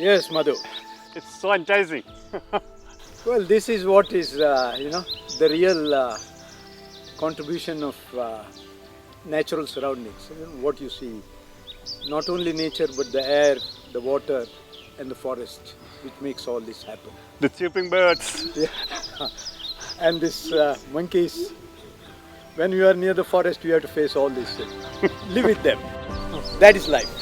Yes, Madhu. It's so enticing. Well, this is what is, the real contribution of natural surroundings. What you see, not only nature, but the air, the water, and the forest, which makes all this happen. The chirping birds. Yeah. And this monkeys. When you are near the forest, you have to face all this. Live with them. That is life.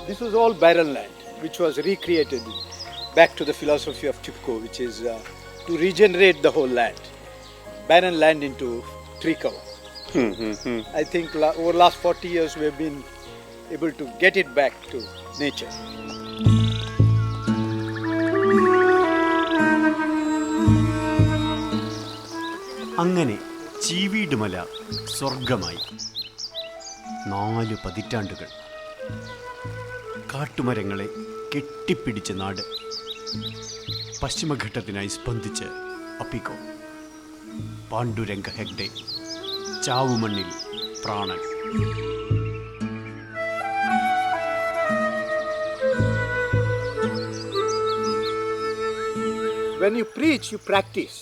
This was all barren land, which was recreated back to the philosophy of Chipko, which is to regenerate the whole land. Barren land into tree cover. I think over the last 40 years we have been able to get it back to nature. അങ്ങനെ ചീവീടുമല സ്വർഗമായി. 4 പതിറ്റാണ്ടുകൾ കാട്ടുമരങ്ങളെ കെട്ടിപ്പിടിച്ച നാട്. പശ്ചിമഘട്ടത്തിനായി സ്പന്ദിച്ച് അപ്പിക്കോ. പാണ്ഡുരംഗ ഹെഗ്ഡെ, ചാവുമണ്ണിൽ പ്രാണൻ. When you preach, you practice.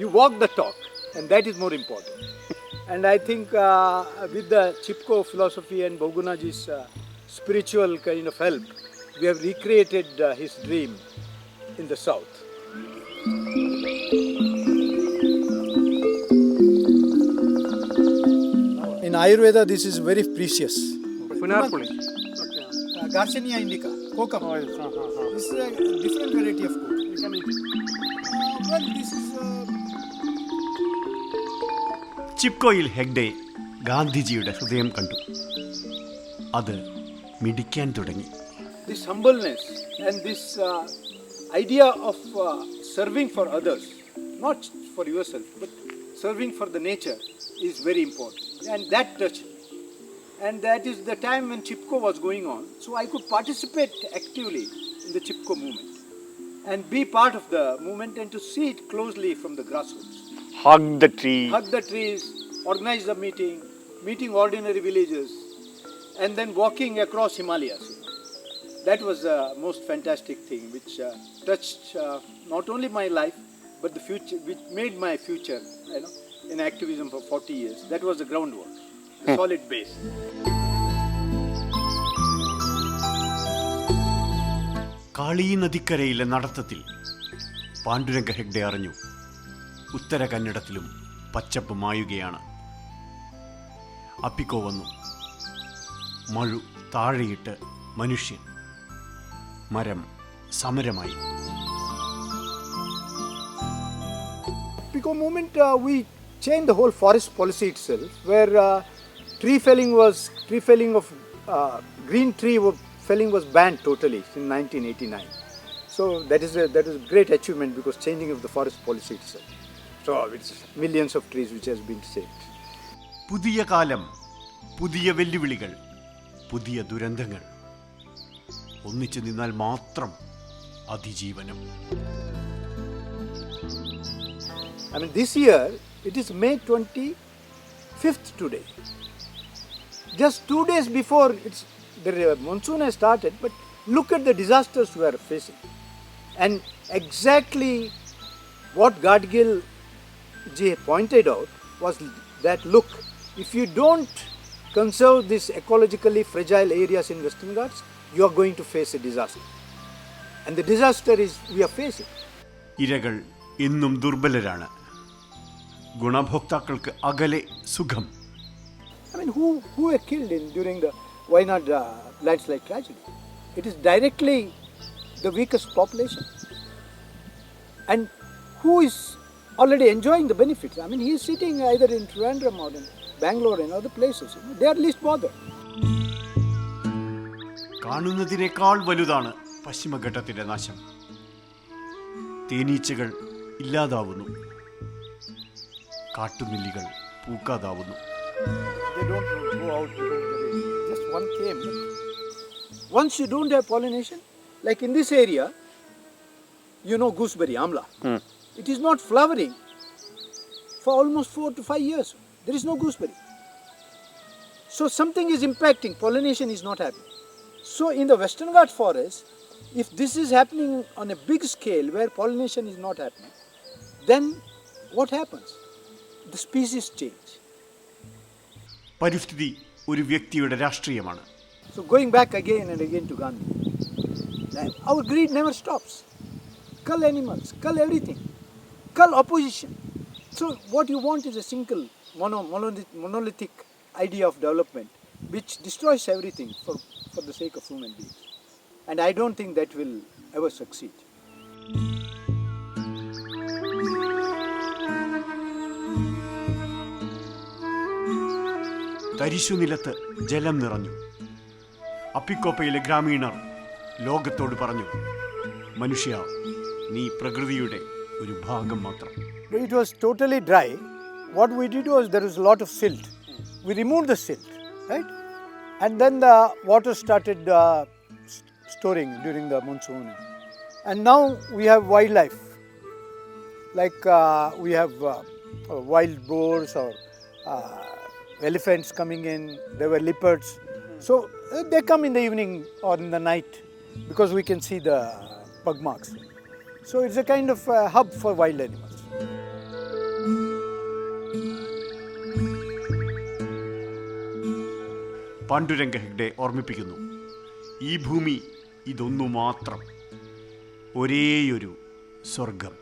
You walk the talk, and that is more important. And I think with the Chipko philosophy and Bogunaji's spiritual kind of help, we have recreated his dream in the south. In Ayurveda, this is very precious. Punarpuli. Garcinia indica, kokum. This is a different variety of kokum. You can eat it. Well, this is... ചിപ്കോയിൽ Hegde ഗാന്ധിജിയുടെ ഹൃദയം കണ്ടു. അത് മിടിക്കാൻ തുടങ്ങി. This humbleness and this idea of serving for others, not for yourself, but serving for the nature is very important. And that touched me. And that is the time when Chipko was going on. So I could participate actively in the Chipko movement and be part of the movement and to see it closely from the grassroots. Hug the tree. Hug the trees, organize the meeting ordinary villagers, and then walking across Himalayas. That was the most fantastic thing, which touched not only my life, but the future, which made my future, in activism for 40 years. That was the groundwork, the solid base. Kali നദിക്കരയിലെ നടത്തത്തിൽ Panduranga Hegde അറിഞ്ഞു, ഉത്തര കന്നഡത്തിലും പച്ചപ്പ് മായുകയാണ്. അപ്പിക്കോ വന്നു. മഴു താഴെയിട്ട് മനുഷ്യൻ. മരം സമരമായി. Pico movement, we changed the whole forest policy itself, where tree felling of green tree felling was banned totally in 1989. So that is a great achievement because changing of the forest policy itself. So it's millions of trees which has been saved. പുതിയ കാലം, പുതിയ വെല്ലുവിളികൾ, പുതിയ ദുരന്തങ്ങൾ. ഒന്നിച്ചു നിന്നാൽ മാത്രം അതിജീവനം. I mean, this year, it is May 25th today. Just 2 days before the monsoon has started, but look at the disasters we are facing. And exactly what Gadgil ji pointed out was that, look, if you don't conserve these ecologically fragile areas in Western Ghats, you are going to face a disaster. And the disaster is we are facing. ഇരകൾ ഇന്നും ദുർബലരാണ്. ഗുണഭോക്താക്കൾക്ക് അകലെ സുഖം. I mean, who were killed during the Wayanad landslide tragedy? It is directly the weakest population. And who is already enjoying the benefits? I mean, he is sitting either in Trivandrum or in Bangalore and other places. They are least bothered. കാണുന്നതിനേക്കാൾ വലുതാണ് പശ്ചിമഘട്ടത്തിന്റെ നാശം. തേനീച്ചകൾ ഇല്ലാതാവുന്നു, കാട്ടുനെല്ലികൾ പൂക്കാതാവുന്നു. They don't go out because there is just one came. But once you don't have pollination, like in this area, you know gooseberry, amla. It is not flowering for almost 4 to 5 years. There is no gooseberry. So something is impacting, pollination is not happening. So in the Western Ghats forest, if this is happening on a big scale where pollination is not happening, then what happens? The species change. പരിസ്ഥിതി ഒരു വ്യക്തിയുടെ രാഷ്ട്രീയമാണ്. So going back again and again to Gandhi, our greed never stops. Cull animals, cull everything, cull opposition. So what you want is a single monolithic idea of development which destroys everything for the sake of human beings. And I don't think that will ever succeed. തരിശുനിലത്ത് ജലം നിറഞ്ഞു. അപ്പിക്കോപ്പയിലെ ഗ്രാമീണർ ലോകത്തോട് പറഞ്ഞു, മനുഷ്യ, നീ പ്രകൃതിയുടെ ഒരു ഭാഗം മാത്രം. It was totally dry. What we did was there was a lot of silt. We removed the silt, right? And then the water started storing during the monsoon. And now we have wildlife. Like we have wild boars or elephants coming in. There were leopards. So they come in the evening or in the night because we can see the pug marks. So it's a kind of hub for wild animals. Panduranga Hegde ഓർമ്മിപ്പിക്കുന്നു, ഈ ഭൂമി ഇതൊന്നു മാത്രം, ഒരേയൊരു സ്വർഗം.